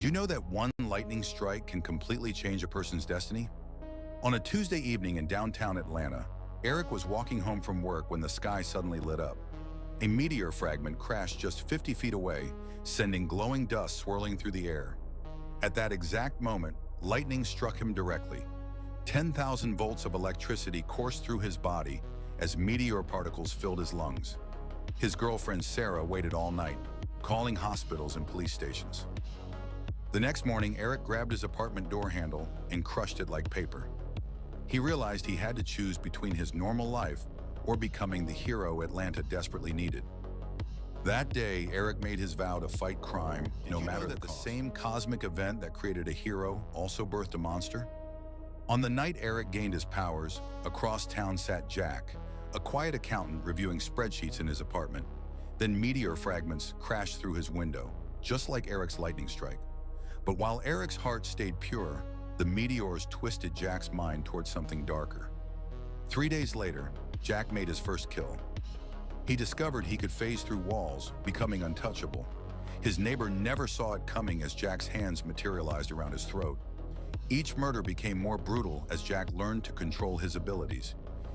Do you know that one lightning strike can completely change a person's destiny? On a Tuesday evening in downtown Atlanta, Eric was walking home from work when the sky suddenly lit up. A meteor fragment crashed just 50 feet away, sending glowing dust swirling through the air. At that exact moment, lightning struck him directly. 10,000 volts of electricity coursed through his body as meteor particles filled his lungs. His girlfriend Sarah waited all night, calling hospitals and police stations. The next morning, Eric grabbed his apartment door handle and crushed it like paper. He realized he had to choose between his normal life or becoming the hero Atlanta desperately needed. That day, Eric made his vow to fight crime, no matter the same cosmic event that created a hero also birthed a monster. On the night Eric gained his powers, across town sat Jack, a quiet accountant reviewing spreadsheets in his apartment. Then meteor fragments crashed through his window, just like Eric's lightning strike. But while Eric's heart stayed pure, the meteors twisted Jack's mind towards something darker. 3 days later, Jack made his first kill. He discovered he could phase through walls, becoming untouchable. His neighbor never saw it coming as Jack's hands materialized around his throat. Each murder became more brutal as Jack learned to control his abilities.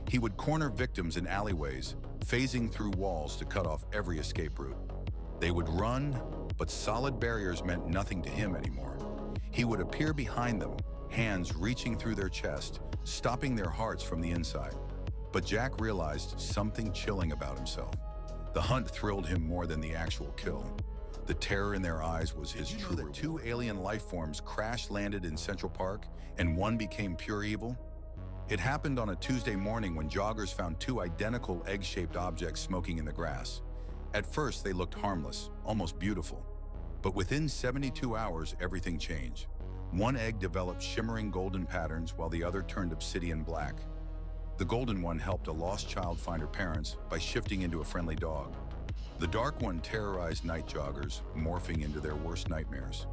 He would corner victims in alleyways, phasing through walls to cut off every escape route. They would run, but solid barriers meant nothing to him anymore. He would appear behind them, hands reaching through their chest, stopping their hearts from the inside. But Jack realized something chilling about himself. The hunt thrilled him more than the actual kill. The terror in their eyes was his true reward. 2 alien life forms crash-landed in Central Park, and one became pure evil? It happened on a Tuesday morning when joggers found 2 identical egg-shaped objects smoking in the grass. At first, they looked harmless, almost beautiful. But within 72 hours, everything changed. One egg developed shimmering golden patterns while the other turned obsidian black. The golden one helped a lost child find her parents by shifting into a friendly dog. The dark one terrorized night joggers, morphing into their worst nightmares.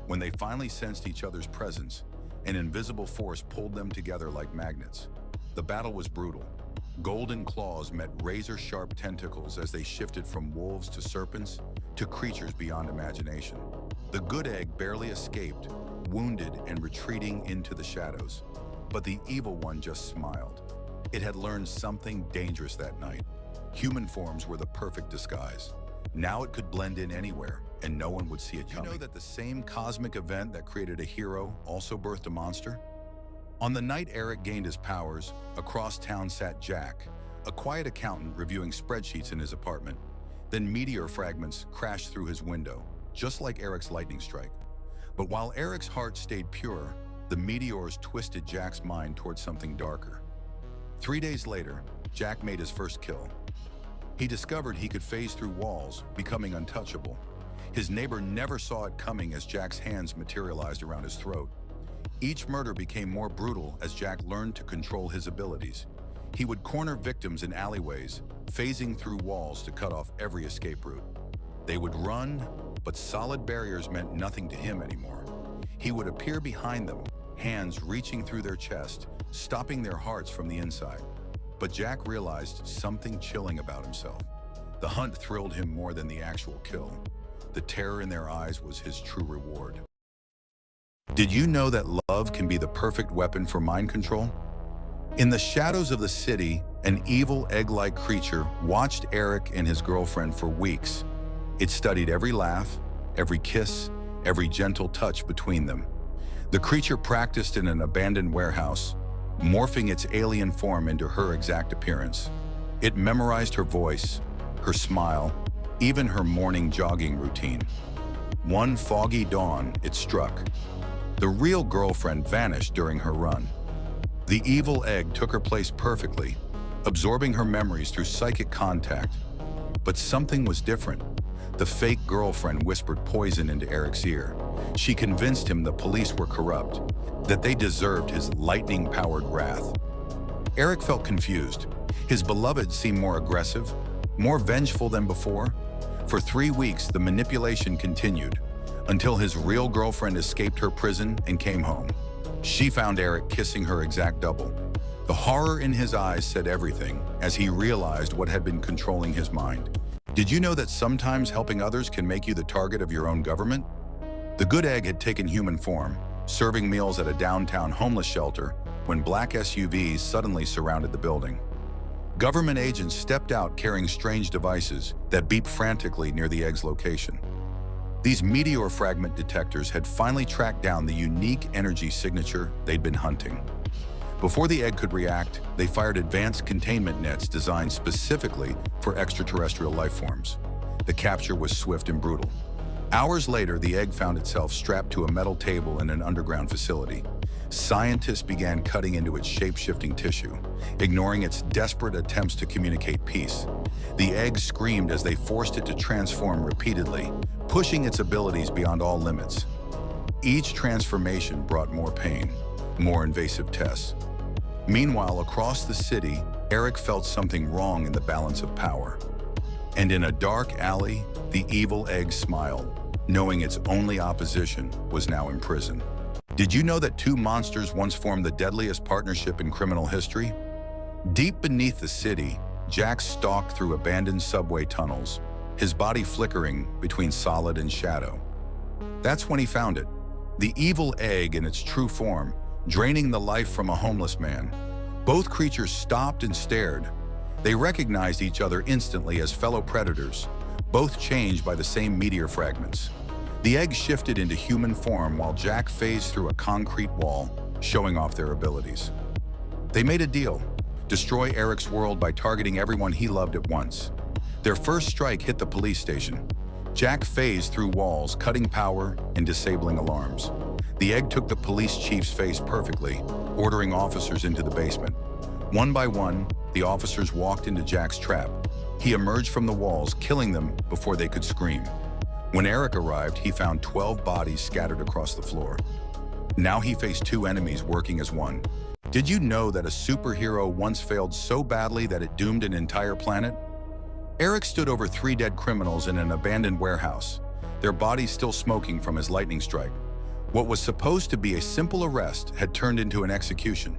When they finally sensed each other's presence, an invisible force pulled them together like magnets. The battle was brutal. Golden claws met razor-sharp tentacles as they shifted from wolves to serpents to creatures beyond imagination. The good egg barely escaped, wounded and retreating into the shadows. But the evil one just smiled. It had learned something dangerous that night. Human forms were the perfect disguise. Now it could blend in anywhere, and no one would see it coming. Did you know that the same cosmic event that created a hero also birthed a monster? On the night Eric gained his powers, across town sat Jack, a quiet accountant reviewing spreadsheets in his apartment. Then meteor fragments crashed through his window, just like Eric's lightning strike. But while Eric's heart stayed pure, the meteors twisted Jack's mind towards something darker. 3 days later, Jack made his first kill. He discovered he could phase through walls, becoming untouchable. His neighbor never saw it coming as Jack's hands materialized around his throat. Each murder became more brutal as Jack learned to control his abilities. He would corner victims in alleyways, phasing through walls to cut off every escape route. They would run, but solid barriers meant nothing to him anymore. He would appear behind them, hands reaching through their chest, stopping their hearts from the inside. But Jack realized something chilling about himself. The hunt thrilled him more than the actual kill. The terror in their eyes was his true reward. Did you know that love can be the perfect weapon for mind control? In the shadows of the city, an evil egg-like creature watched Eric and his girlfriend for weeks. It studied every laugh, every kiss, every gentle touch between them. The creature practiced in an abandoned warehouse, morphing its alien form into her exact appearance. It memorized her voice, her smile, even her morning jogging routine. One foggy dawn, it struck. The real girlfriend vanished during her run. The evil egg took her place perfectly, absorbing her memories through psychic contact. But something was different. The fake girlfriend whispered poison into Eric's ear. She convinced him the police were corrupt, that they deserved his lightning-powered wrath. Eric felt confused. His beloved seemed more aggressive, more vengeful than before. For 3 weeks, the manipulation continued, until his real girlfriend escaped her prison and came home. She found Eric kissing her exact double. The horror in his eyes said everything as he realized what had been controlling his mind. Did you know that sometimes helping others can make you the target of your own government? The good egg had taken human form, serving meals at a downtown homeless shelter when black SUVs suddenly surrounded the building. Government agents stepped out carrying strange devices that beeped frantically near the egg's location. These meteor fragment detectors had finally tracked down the unique energy signature they'd been hunting. Before the egg could react, they fired advanced containment nets designed specifically for extraterrestrial life forms. The capture was swift and brutal. Hours later, the egg found itself strapped to a metal table in an underground facility. Scientists began cutting into its shape-shifting tissue, ignoring its desperate attempts to communicate peace. The egg screamed as they forced it to transform repeatedly, pushing its abilities beyond all limits. Each transformation brought more pain, more invasive tests. Meanwhile, across the city, Eric felt something wrong in the balance of power. And in a dark alley, the evil egg smiled, knowing its only opposition was now in prison. Did you know that two monsters once formed the deadliest partnership in criminal history? Deep beneath the city, Jack stalked through abandoned subway tunnels, his body flickering between solid and shadow. That's when he found it, the evil egg in its true form, draining the life from a homeless man. Both creatures stopped and stared. They recognized each other instantly as fellow predators, both changed by the same meteor fragments. The egg shifted into human form while Jack phased through a concrete wall, showing off their abilities. They made a deal: destroy Eric's world by targeting everyone he loved at once. Their first strike hit the police station. Jack phased through walls, cutting power and disabling alarms. The egg took the police chief's face perfectly, ordering officers into the basement. One by one, the officers walked into Jack's trap. He emerged from the walls, killing them before they could scream. When Eric arrived, he found 12 bodies scattered across the floor. Now he faced two enemies working as one. Did you know that a superhero once failed so badly that it doomed an entire planet? Eric stood over 3 dead criminals in an abandoned warehouse, their bodies still smoking from his lightning strike. What was supposed to be a simple arrest had turned into an execution.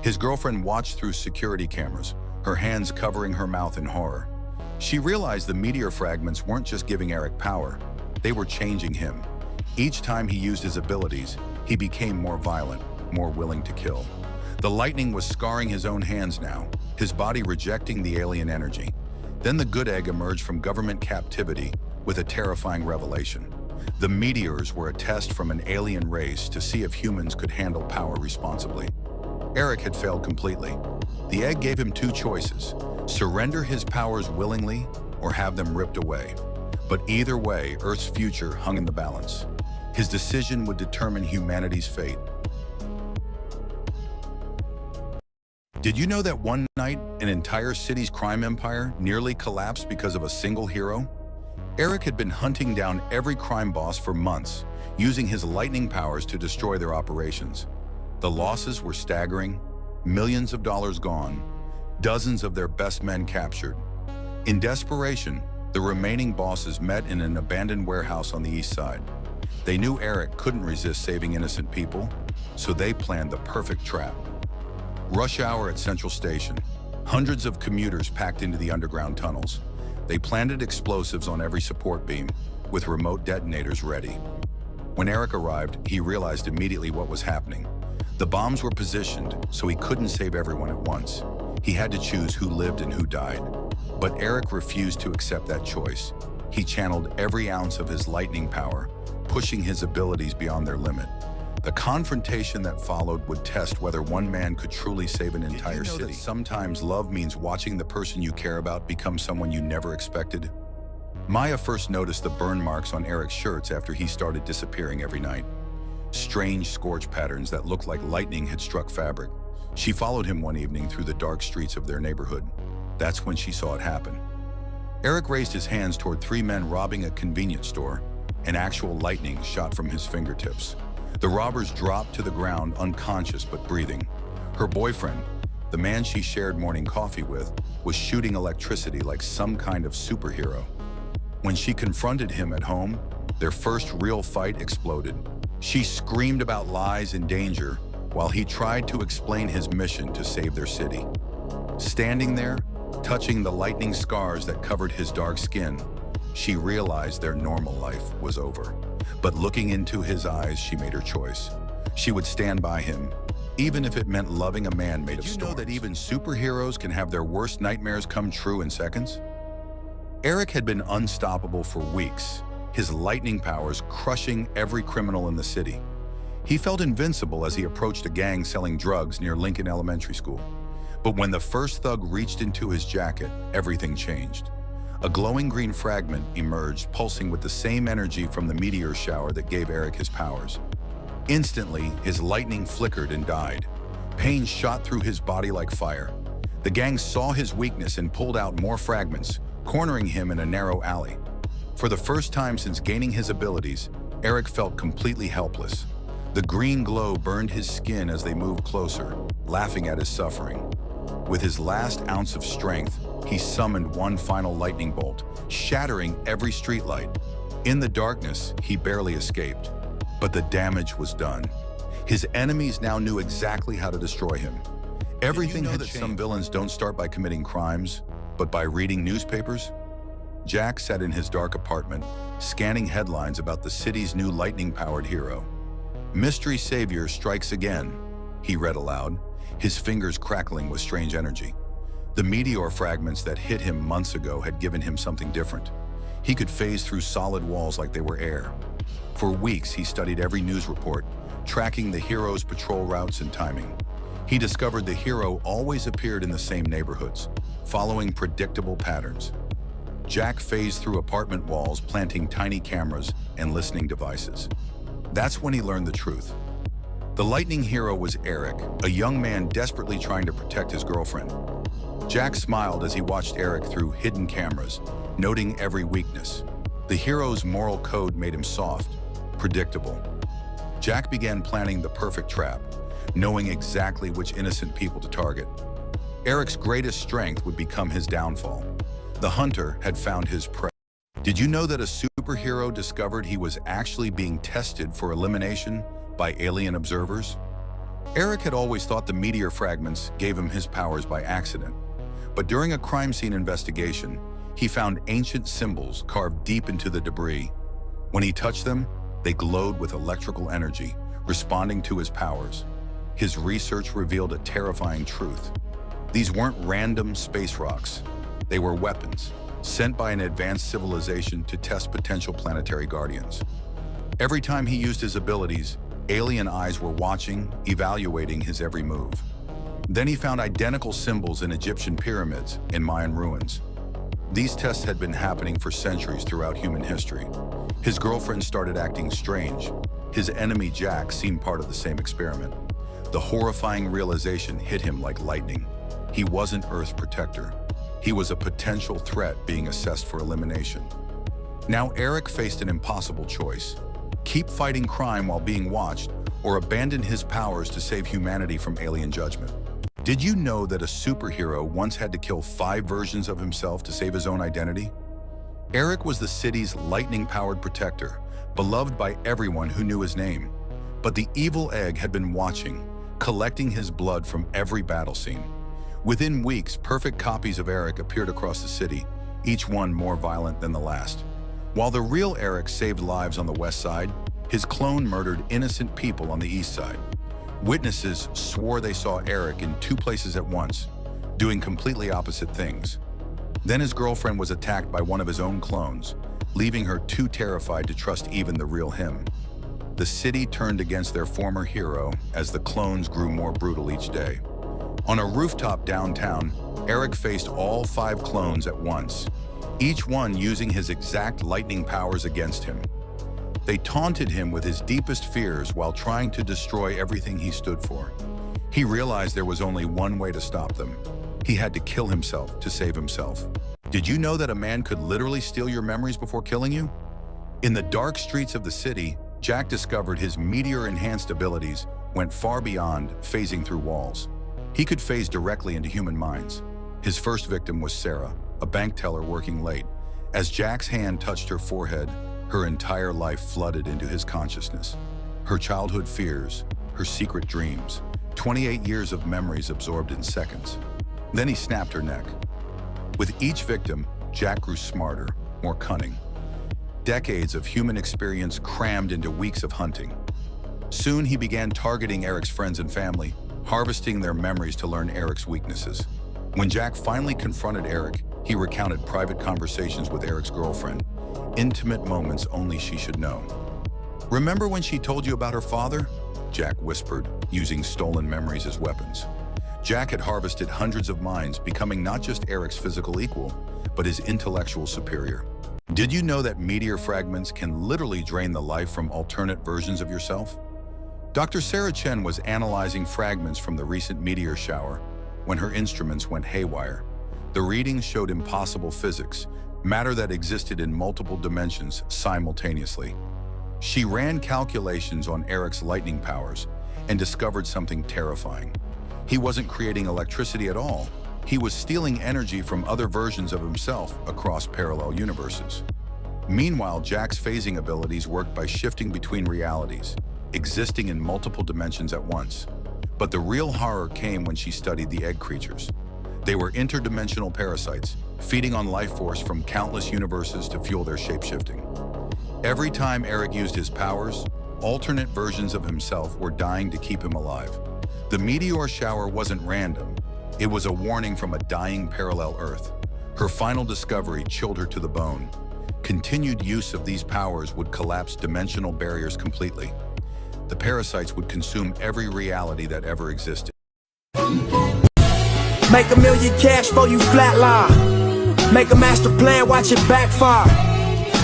His girlfriend watched through security cameras, her hands covering her mouth in horror. She realized the meteor fragments weren't just giving Eric power, they were changing him. Each time he used his abilities, he became more violent, more willing to kill. The lightning was scarring his own hands now, his body rejecting the alien energy. Then the good egg emerged from government captivity with a terrifying revelation. The meteors were a test from an alien race to see if humans could handle power responsibly. Eric had failed completely. The egg gave him 2 choices: surrender his powers willingly or have them ripped away. But either way, Earth's future hung in the balance. His decision would determine humanity's fate. Did you know that one night, an entire city's crime empire nearly collapsed because of a single hero? Eric had been hunting down every crime boss for months, using his lightning powers to destroy their operations. The losses were staggering: millions of dollars gone, dozens of their best men captured. In desperation, the remaining bosses met in an abandoned warehouse on the east side. They knew Eric couldn't resist saving innocent people, so they planned the perfect trap. Rush hour at Central Station. Hundreds of commuters packed into the underground tunnels. They planted explosives on every support beam, with remote detonators ready. When Eric arrived, he realized immediately what was happening. The bombs were positioned so he couldn't save everyone at once. He had to choose who lived and who died. But Eric refused to accept that choice. He channeled every ounce of his lightning power, pushing his abilities beyond their limit. The confrontation that followed would test whether one man could truly save an entire city. Did you know that sometimes love means watching the person you care about become someone you never expected? Maya first noticed the burn marks on Eric's shirts after he started disappearing every night. Strange scorch patterns that looked like lightning had struck fabric. She followed him one evening through the dark streets of their neighborhood. That's when she saw it happen. Eric raised his hands toward 3 men robbing a convenience store, and actual lightning shot from his fingertips. The robbers dropped to the ground, unconscious but breathing. Her boyfriend, the man she shared morning coffee with, was shooting electricity like some kind of superhero. When she confronted him at home, their first real fight exploded. She screamed about lies and danger while he tried to explain his mission to save their city. Standing there, touching the lightning scars that covered his dark skin, she realized their normal life was over. But looking into his eyes, she made her choice. She would stand by him, even if it meant loving a man made of storms. Did you know that even superheroes can have their worst nightmares come true in seconds? Eric had been unstoppable for weeks, his lightning powers crushing every criminal in the city. He felt invincible as he approached a gang selling drugs near Lincoln Elementary School. But when the first thug reached into his jacket, everything changed. A glowing green fragment emerged, pulsing with the same energy from the meteor shower that gave Eric his powers. Instantly, his lightning flickered and died. Pain shot through his body like fire. The gang saw his weakness and pulled out more fragments, cornering him in a narrow alley. For the first time since gaining his abilities, Eric felt completely helpless. The green glow burned his skin as they moved closer, laughing at his suffering. With his last ounce of strength, he summoned one final lightning bolt, shattering every streetlight. In the darkness, he barely escaped. But the damage was done. His enemies now knew exactly how to destroy him. Everything had changed. Some villains don't start by committing crimes, but by reading newspapers? Jack sat in his dark apartment, scanning headlines about the city's new lightning-powered hero. "Mystery Savior strikes again," he read aloud, his fingers crackling with strange energy. The meteor fragments that hit him months ago had given him something different. He could phase through solid walls like they were air. For weeks, he studied every news report, tracking the hero's patrol routes and timing. He discovered the hero always appeared in the same neighborhoods, following predictable patterns. Jack phased through apartment walls, planting tiny cameras and listening devices. That's when he learned the truth. The lightning hero was Eric, a young man desperately trying to protect his girlfriend. Jack smiled as he watched Eric through hidden cameras, noting every weakness. The hero's moral code made him soft, predictable. Jack began planning the perfect trap, knowing exactly which innocent people to target. Eric's greatest strength would become his downfall. The hunter had found his prey. Did you know that a superhero discovered he was actually being tested for elimination by alien observers? Eric had always thought the meteor fragments gave him his powers by accident. But during a crime scene investigation, he found ancient symbols carved deep into the debris. When he touched them, they glowed with electrical energy, responding to his powers. His research revealed a terrifying truth. These weren't random space rocks. They were weapons, sent by an advanced civilization to test potential planetary guardians. Every time he used his abilities, alien eyes were watching, evaluating his every move. Then he found identical symbols in Egyptian pyramids and Mayan ruins. These tests had been happening for centuries throughout human history. His girlfriend started acting strange. His enemy Jack seemed part of the same experiment. The horrifying realization hit him like lightning. He wasn't Earth's protector. He was a potential threat being assessed for elimination. Now Eric faced an impossible choice: keep fighting crime while being watched, or abandon his powers to save humanity from alien judgment. Did you know that a superhero once had to kill 5 versions of himself to save his own identity? Eric was the city's lightning-powered protector, beloved by everyone who knew his name. But the evil egg had been watching, collecting his blood from every battle scene. Within weeks, perfect copies of Eric appeared across the city, each one more violent than the last. While the real Eric saved lives on the west side, his clone murdered innocent people on the east side. Witnesses swore they saw Eric in 2 places at once, doing completely opposite things. Then his girlfriend was attacked by one of his own clones, leaving her too terrified to trust even the real him. The city turned against their former hero as the clones grew more brutal each day. On a rooftop downtown, Eric faced all 5 clones at once, each one using his exact lightning powers against him. They taunted him with his deepest fears while trying to destroy everything he stood for. He realized there was only one way to stop them. He had to kill himself to save himself. Did you know that a man could literally steal your memories before killing you? In the dark streets of the city, Jack discovered his meteor-enhanced abilities went far beyond phasing through walls. He could phase directly into human minds. His first victim was Sarah, a bank teller working late. As Jack's hand touched her forehead, her entire life flooded into his consciousness. Her childhood fears, her secret dreams, 28 years of memories absorbed in seconds. Then he snapped her neck. With each victim, Jack grew smarter, more cunning. decades of human experience crammed into weeks of hunting. Soon he began targeting Eric's friends and family, harvesting their memories to learn Eric's weaknesses. When Jack finally confronted Eric, he recounted private conversations with Eric's girlfriend, intimate moments only she should know. "Remember when she told you about her father?" Jack whispered, using stolen memories as weapons. Jack had harvested hundreds of minds, becoming not just Eric's physical equal, but his intellectual superior. Did you know that meteor fragments can literally drain the life from alternate versions of yourself? Dr. Sarah Chen was analyzing fragments from the recent meteor shower when her instruments went haywire. The readings showed impossible physics, matter that existed in multiple dimensions simultaneously. She ran calculations on Eric's lightning powers and discovered something terrifying. He wasn't creating electricity at all. He was stealing energy from other versions of himself across parallel universes. Meanwhile, Jack's phasing abilities worked by shifting between realities, existing in multiple dimensions at once. But the real horror came when she studied the egg creatures. They were interdimensional parasites, feeding on life force from countless universes to fuel their shapeshifting. Every time Eric used his powers, alternate versions of himself were dying to keep him alive. The meteor shower wasn't random. It was a warning from a dying parallel Earth. Her final discovery chilled her to the bone. Continued use of these powers would collapse dimensional barriers completely. The parasites would consume every reality that ever existed. Make $1 million cash for you flatline. Make a master plan, watch it backfire.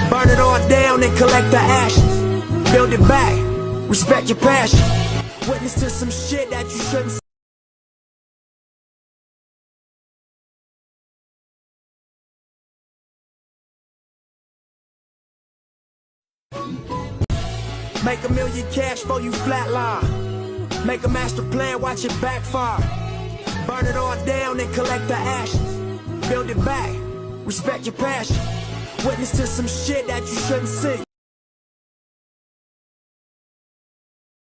Burn it all down and collect the ashes. Build it back, respect your passion. Witness to some shit that you shouldn't see. Make $1 million cash for you flatline. Make a master plan, watch it backfire. Burn it all down and collect the ashes. Build it back, respect your passion. Witness to some shit that you shouldn't see.